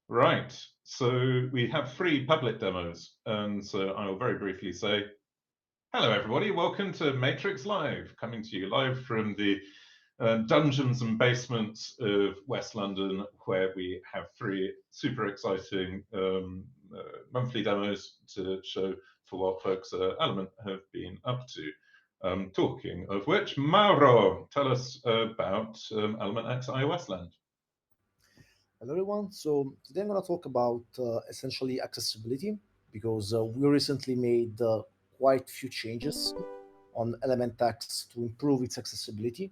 Right, so we have 3 public demos, and so I will very briefly say, hello everybody, welcome to Matrix Live, coming to you live from the dungeons and basements of West London, where we have 3 super exciting monthly demos to show for what folks at Element have been up to. Talking of which, Mauro, tell us about Element X iOS Land. Hello, everyone. So today I'm going to talk about essentially accessibility because we recently made quite few changes on Element X to improve its accessibility.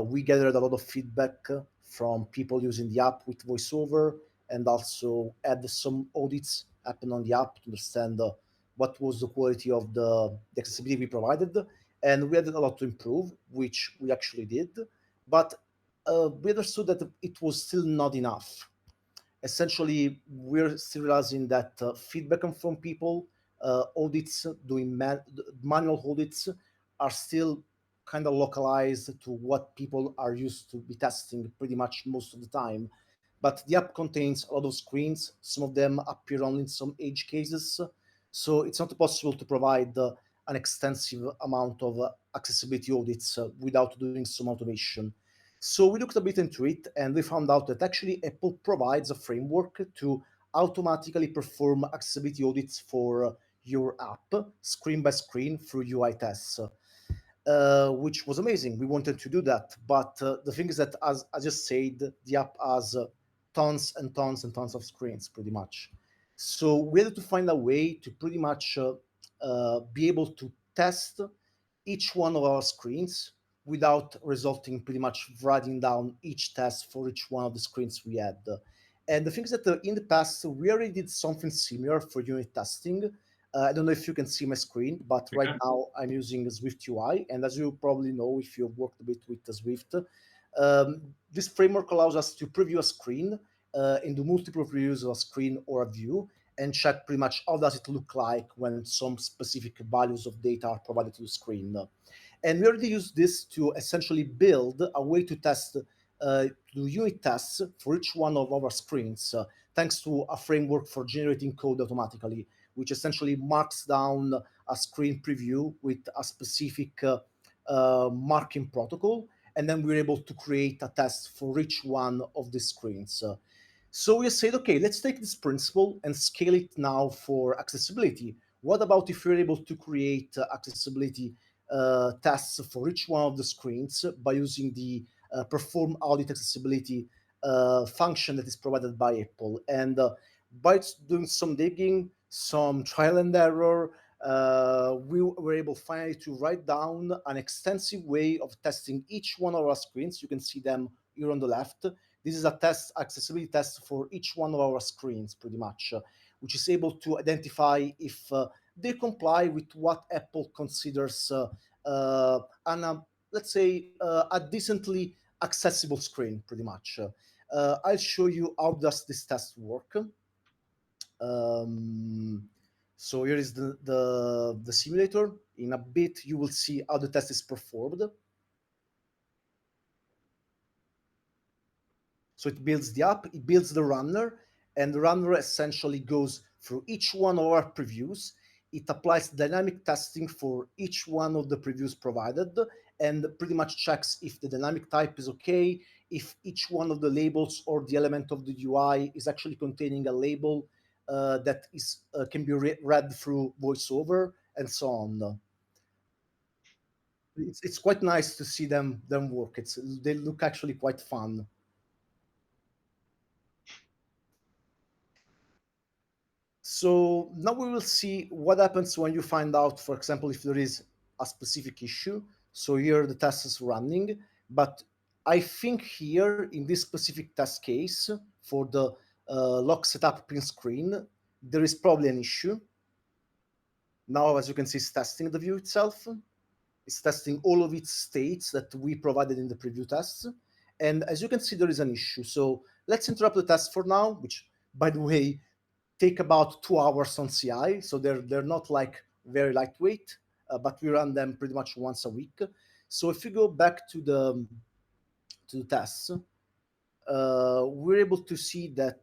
We gathered a lot of feedback from people using the app with VoiceOver and also had some audits happen on the app to understand what was the quality of the accessibility we provided. And we had a lot to improve, which we actually did. But we understood that it was still not enough. Essentially, we're still realizing that feedback from people, audits, doing manual audits, are still kind of localized to what people are used to be testing pretty much most of the time. But the app contains a lot of screens. Some of them appear only in some edge cases. So it's not possible to provide an extensive amount of accessibility audits without doing some automation. So we looked a bit into it and we found out that actually Apple provides a framework to automatically perform accessibility audits for your app screen by screen through UI tests, which was amazing. We wanted to do that. But the thing is that, as I just said, the app has tons and tons and tons of screens pretty much. So we had to find a way to pretty much be able to test each one of our screens without resulting pretty much writing down each test for each one of the screens we had. And the thing is that in the past, we already did something similar for unit testing. I don't know if you can see my screen, but right Okay. now I'm using Swift UI. And as you probably know, if you've worked a bit with Swift, this framework allows us to preview a screen and do multiple previews of a screen or a view and check pretty much how does it look like when some specific values of data are provided to the screen. And we already use this to essentially build a way to test, do unit tests for each one of our screens, thanks to a framework for generating code automatically, which essentially marks down a screen preview with a specific marking protocol. And then we're able to create a test for each one of the screens. So we said, okay, let's take this principle and scale it now for accessibility. What about if we're able to create accessibility tests for each one of the screens by using the perform audit accessibility function that is provided by Apple? And by doing some digging, some trial and error, we were able finally to write down an extensive way of testing each one of our screens. You can see them here on the left. This is a test, accessibility test for each one of our screens, pretty much, which is able to identify if they comply with what Apple considers let's say, a decently accessible screen, pretty much. I'll show you how does this test work. Um, so here is the simulator. In a bit, you will see how the test is performed. So it builds the app, it builds the runner, and the runner essentially goes through each one of our previews. It applies dynamic testing for each one of the previews provided and pretty much checks if the dynamic type is okay, if each one of the labels or the element of the UI is actually containing a label that is can be read through VoiceOver and so on. It's quite nice to see them work. They look actually quite fun. So now we will see what happens when you find out, for example, if there is a specific issue. So here the test is running, but I think here in this specific test case for the lock setup print screen, there is probably an issue. Now, as you can see, it's testing the view itself. It's testing all of its states that we provided in the preview tests. And as you can see, there is an issue. So let's interrupt the test for now, which, by the way, take about 2 hours on CI, so they're not like very lightweight, but we run them pretty much once a week. So if you go back to the tests, we're able to see that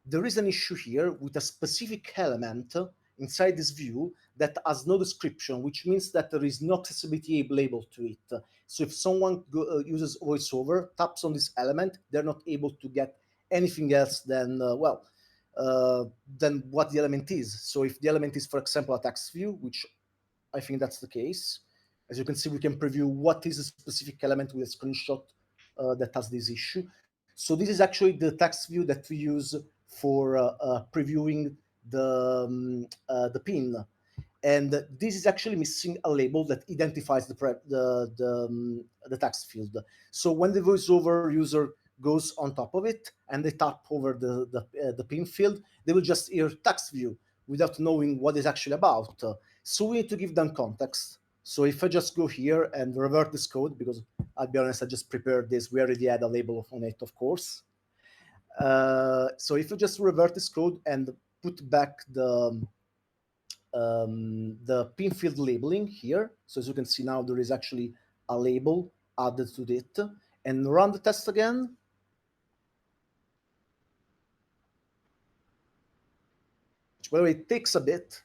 there is an issue here with a specific element inside this view that has no description, which means that there is no accessibility label to it. So if someone uses VoiceOver, taps on this element, they're not able to get anything else than, than what the element is. So if the element is, for example, a text view, which I think that's the case, as you can see, we can preview what is a specific element with a screenshot that has this issue. So this is actually the text view that we use for previewing the pin, and this is actually missing a label that identifies the text field. So when the VoiceOver user goes on top of it and they tap over the pin field, they will just hear text view without knowing what it's actually about. So we need to give them context. So if I just go here and revert this code, because I'll be honest, I just prepared this, we already had a label on it, of course. So if I just revert this code and put back the pin field labeling here, so as you can see now there is actually a label added to it, and run the test again. Which, by the way, takes a bit.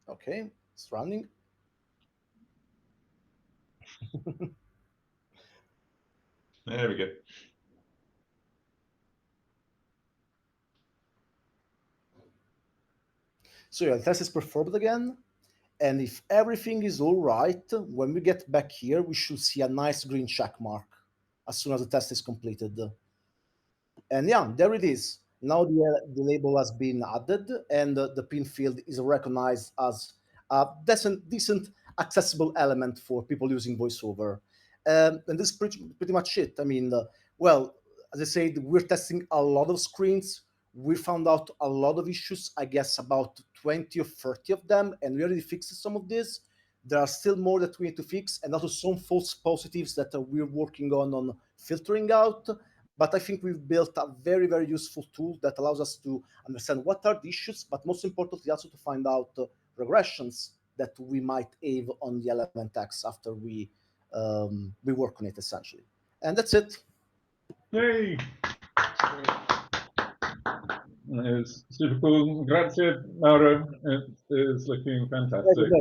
Okay, it's running. There we go. So yeah, the test is performed again. And if everything is all right, when we get back here, we should see a nice green check mark as soon as the test is completed. And yeah, there it is. Now the label has been added, and the pin field is recognized as a decent accessible element for people using VoiceOver. And this is pretty much it. I mean, well, as I said, we're testing a lot of screens. We found out a lot of issues, I guess about 20 or 30 of them, and we already fixed some of this. There are still more that we need to fix, and also some false positives that we're working on filtering out. But I think we've built a very useful tool that allows us to understand what are the issues, but most importantly, also to find out regressions that we might have on the element X after we work on it, essentially. And that's it. Yay! It's super cool. Grazie, Mauro. It is looking fantastic.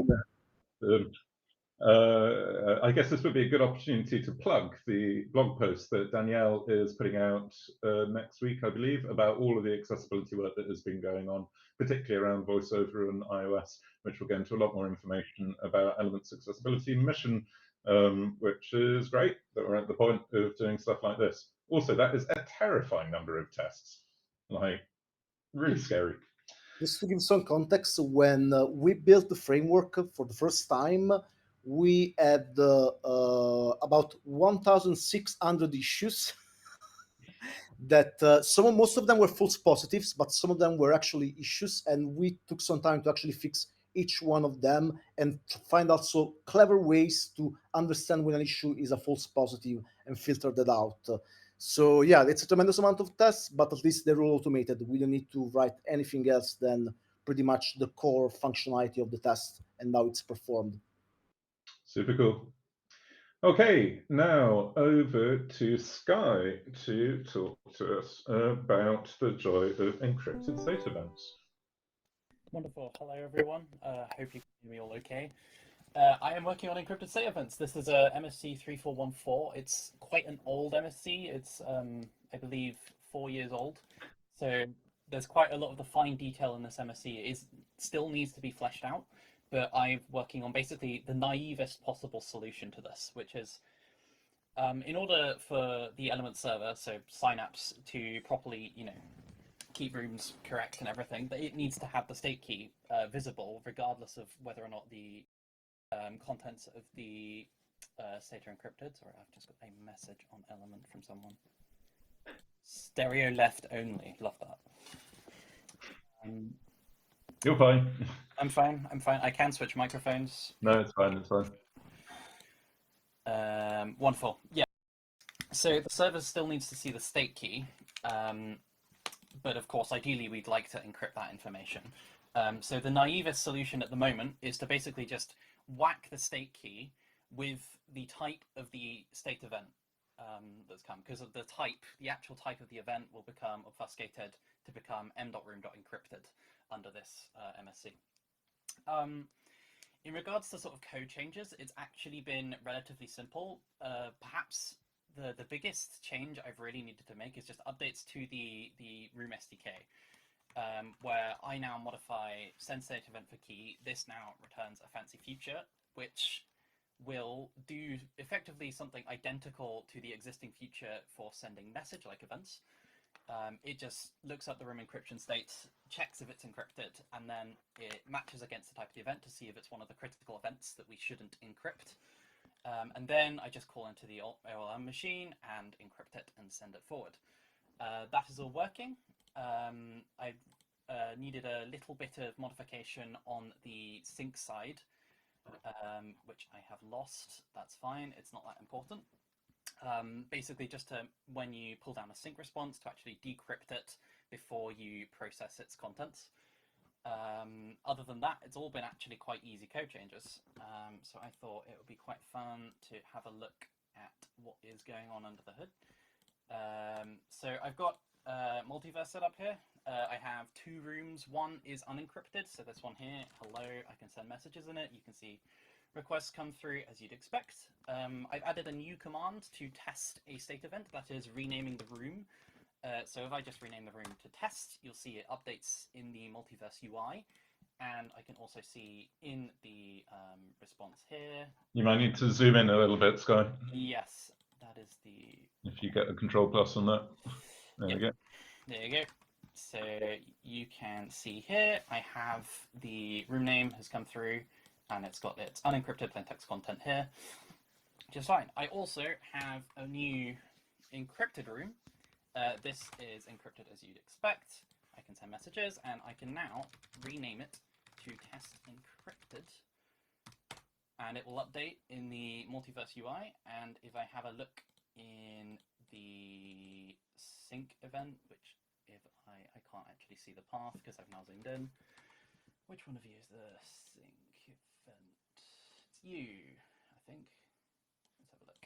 I guess this would be a good opportunity to plug the blog post that Danielle is putting out next week, I believe, about all of the accessibility work that has been going on, particularly around VoiceOver and iOS, which will get into a lot more information about Element's accessibility mission, which is great that we're at the point of doing stuff like this. Also, that is a terrifying number of tests, like really scary. Just to give some context, when we built the framework for the first time, we had about 1,600 issues that most of them were false positives, but some of them were actually issues, and we took some time to actually fix each one of them and find also clever ways to understand when an issue is a false positive and filter that out. So yeah, it's a tremendous amount of tests, but at least they're all automated. We don't need to write anything else than pretty much the core functionality of the test, and now it's performed. Super cool. Okay, now over to Skye to talk to us about the joy of encrypted state events. Wonderful. Hello, everyone. Hope you can hear me all okay. I am working on encrypted state events. This is a MSc 3414. It's quite an old MSc. It's, I believe, 4 years old. So there's quite a lot of the fine detail in this MSc. It still needs to be fleshed out, but I'm working on basically the naivest possible solution to this, which is in order for the Element server, so Synapse, to properly, keep rooms correct and everything, but it needs to have the state key visible, regardless of whether or not the contents of the state are encrypted. Sorry, I've just got a message on Element from someone. Stereo left only. Love that. You're fine. I'm fine. I can switch microphones. No, it's fine. It's fine. Wonderful. Yeah. So the server still needs to see the state key, But of course, ideally, we'd like to encrypt that information. So the naivest solution at the moment is to basically just whack the state key with the type of the state event that's come, because of the type, the actual type of the event will become obfuscated to become m.room.encrypted under this MSC. In regards to sort of code changes, it's actually been relatively simple. Perhaps the biggest change I've really needed to make is just updates to the room SDK, where I now modify send state event for key. This now returns a fancy feature, which will do effectively something identical to the existing feature for sending message-like events. It just looks up the room encryption state, checks if it's encrypted, and then it matches against the type of the event to see if it's one of the critical events that we shouldn't encrypt. And then I just call into the OLM machine and encrypt it and send it forward. That is all working. I needed a little bit of modification on the sync side, which I have lost. That's fine, it's not that important. Basically just to, when you pull down a sync response, to actually decrypt it before you process its contents. Other than that, it's all been actually quite easy code changes. So I thought it would be quite fun to have a look at what is going on under the hood. So I've got multiverse set up here. I have two rooms. One is unencrypted, so this one here, hello, I can send messages in it. You can see requests come through as you'd expect. I've added a new command to test a state event, that is renaming the room. So if I just rename the room to test, you'll see it updates in the multiverse UI, and I can also see in the response here. You might need to zoom in a little bit, Skye. Yes, that is the... If you get a control plus on that. There we go. There you go. So you can see here, I have the room name has come through, and it's got its unencrypted plain text content here, which is fine. I also have a new encrypted room. This is encrypted as you'd expect. I can send messages, and I can now rename it to test encrypted, and it will update in the multiverse UI. And if I have a look in the sync event, which if I can't actually see the path because I've now zoomed in. Which one of you is the sync event? It's you, I think. Let's have a look.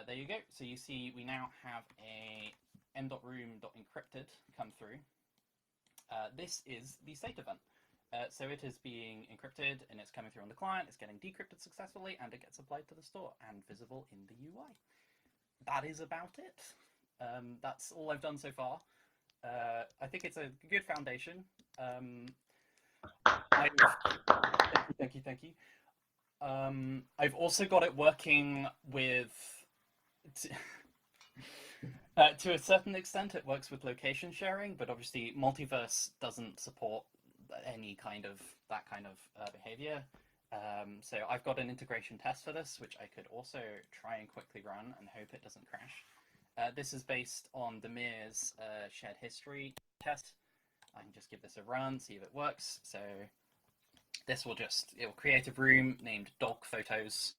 There you go. So you see we now have a m.room.encrypted come through. This is the state event. So it is being encrypted and it's coming through on the client, it's getting decrypted successfully, and it gets applied to the store and visible in the UI. That is about it. That's all I've done so far. I think it's a good foundation. Thank you. I've also got it working with, to a certain extent, it works with location sharing, but obviously multiverse doesn't support any kind of that kind of behavior. So I've got an integration test for this, which I could also try and quickly run and hope it doesn't crash. This is based on Damir's shared history test. I can just give this a run, see if it works. So this will it'll create a room named dog photos.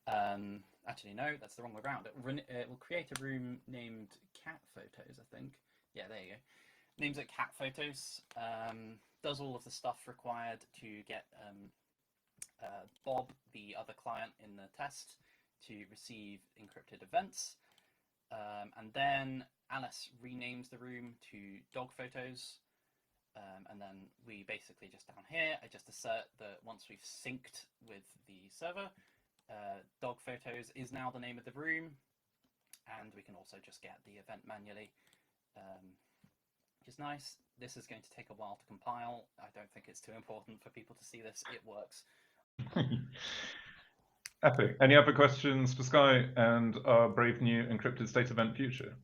Actually, no, that's the wrong way around. It will create a room named cat photos, I think. Yeah, there you go. Names it cat photos. Does all of the stuff required to get Bob, the other client in the test, to receive encrypted events. And then Alice renames the room to dog photos. And then we basically just down here, I just assert that once we've synced with the server, dog photos is now the name of the room. And we can also just get the event manually, which is nice. This is going to take a while to compile. I don't think it's too important for people to see this. It works. Epic. Any other questions for Skye and our brave new encrypted state event future?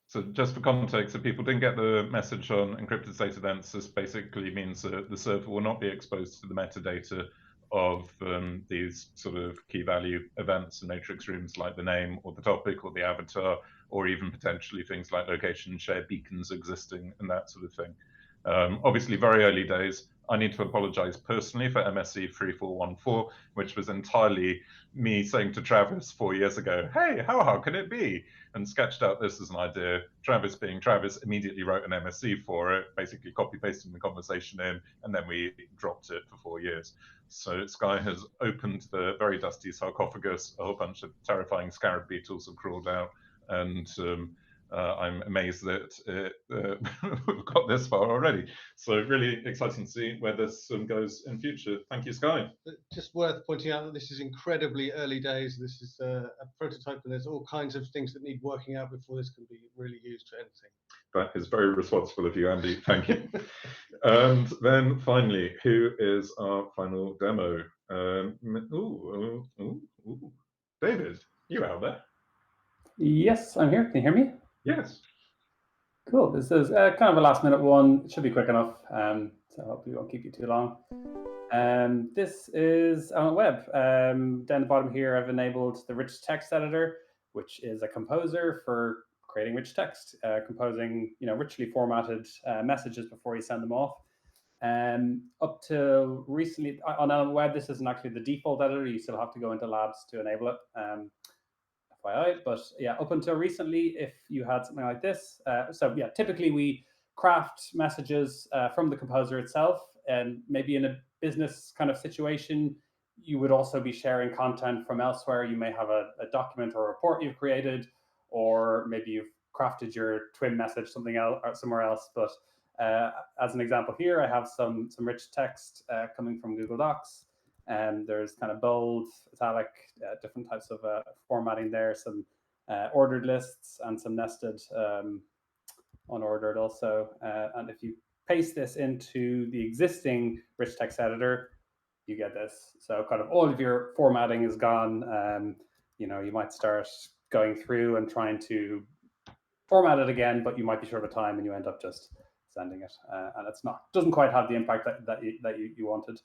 So just for context, if people didn't get the message on encrypted state events, this basically means that the server will not be exposed to the metadata of these sort of key value events and matrix rooms like the name or the topic or the avatar, or even potentially things like location shared beacons existing and that sort of thing. Obviously, very early days. I need to apologize personally for MSC 3414, which was entirely me saying to Travis 4 years ago, hey, how hard can it be? And sketched out this as an idea. Travis, being Travis, immediately wrote an MSC for it, basically copy-pasting the conversation in, and then we dropped it for 4 years. So Skye has opened the very dusty sarcophagus. A whole bunch of terrifying scarab beetles have crawled out, and I'm amazed that we've got this far already. So really exciting to see where this goes in future. Thank you, Skye. Just worth pointing out that this is incredibly early days. This is a prototype, and there's all kinds of things that need working out before this can be really used for anything. That is very responsible of you, Andy. Thank you. And then finally, who is our final demo? David, you out there? Yes, I'm here. Can you hear me? Yes. Cool. This is kind of a last minute one. It should be quick enough, so hopefully won't keep you too long. This is on web. Down the bottom here, I've enabled the rich text editor, which is a composer for creating rich text, composing richly formatted messages before you send them off. Up to recently on web, this isn't actually the default editor. You still have to go into labs to enable it. FYI, but yeah, up until recently, if you had something like this, so yeah, typically we craft messages from the composer itself, and maybe in a business kind of situation, you would also be sharing content from elsewhere. You may have a document or a report you've created, or maybe you've crafted your twin message something else or somewhere else. But as an example here, I have some rich text coming from Google Docs. And there's kind of bold, italic, different types of formatting there, some ordered lists and some nested unordered also. And if you paste this into the existing rich text editor, you get this. So kind of all of your formatting is gone. You might start going through and trying to format it again, but you might be short of time and you end up just sending it. And it's doesn't quite have the impact that you wanted.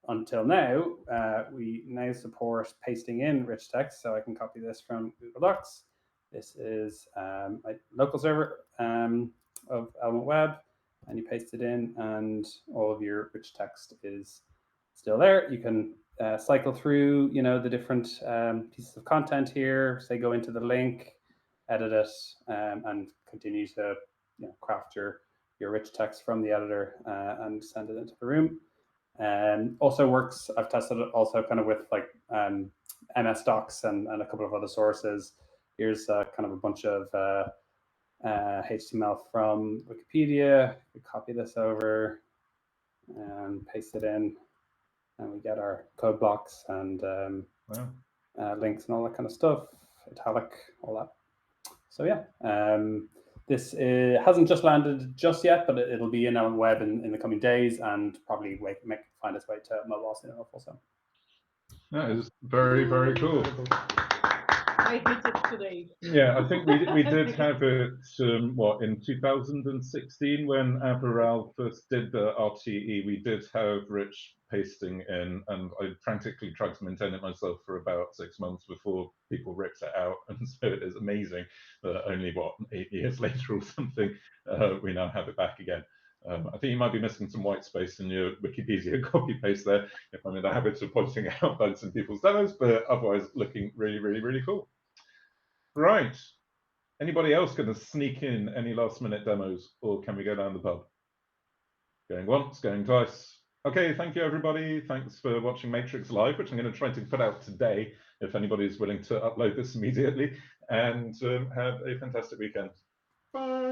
Until now, we now support pasting in rich text, so I can copy this from Google Docs. This is my local server of Element Web, and you paste it in, and all of your rich text is still there. You can cycle through, the different pieces of content here. Say, go into the link, edit it, and continue to craft your rich text from the editor and send it into the room. Also works, I've tested it also kind of with like MS Docs and a couple of other sources. Here's kind of a bunch of HTML from Wikipedia. We copy this over and paste it in, and we get our code blocks and links and all that kind of stuff, italic, all that. So yeah, this hasn't just landed just yet, but it'll be in our web in the coming days, and probably find its way to mobile soon enough also. That is very, very cool. I hit it today. Yeah, I think we did have it, in 2016 when Aviral first did the RTE, we did have rich pasting in, and I frantically tried to maintain it myself for about 6 months before people ripped it out. And so it is amazing that only, 8 years later or something, we now have it back again. I think you might be missing some white space in your Wikipedia copy paste there, if I'm in the habit of pointing out bugs in people's demos, but otherwise looking really, really, really cool. Right. Anybody else going to sneak in any last minute demos, or can we go down the pub? Going once, going twice. Okay, thank you everybody. Thanks for watching Matrix Live, which I'm going to try to put out today, if anybody's willing to upload this immediately, and have a fantastic weekend. Bye.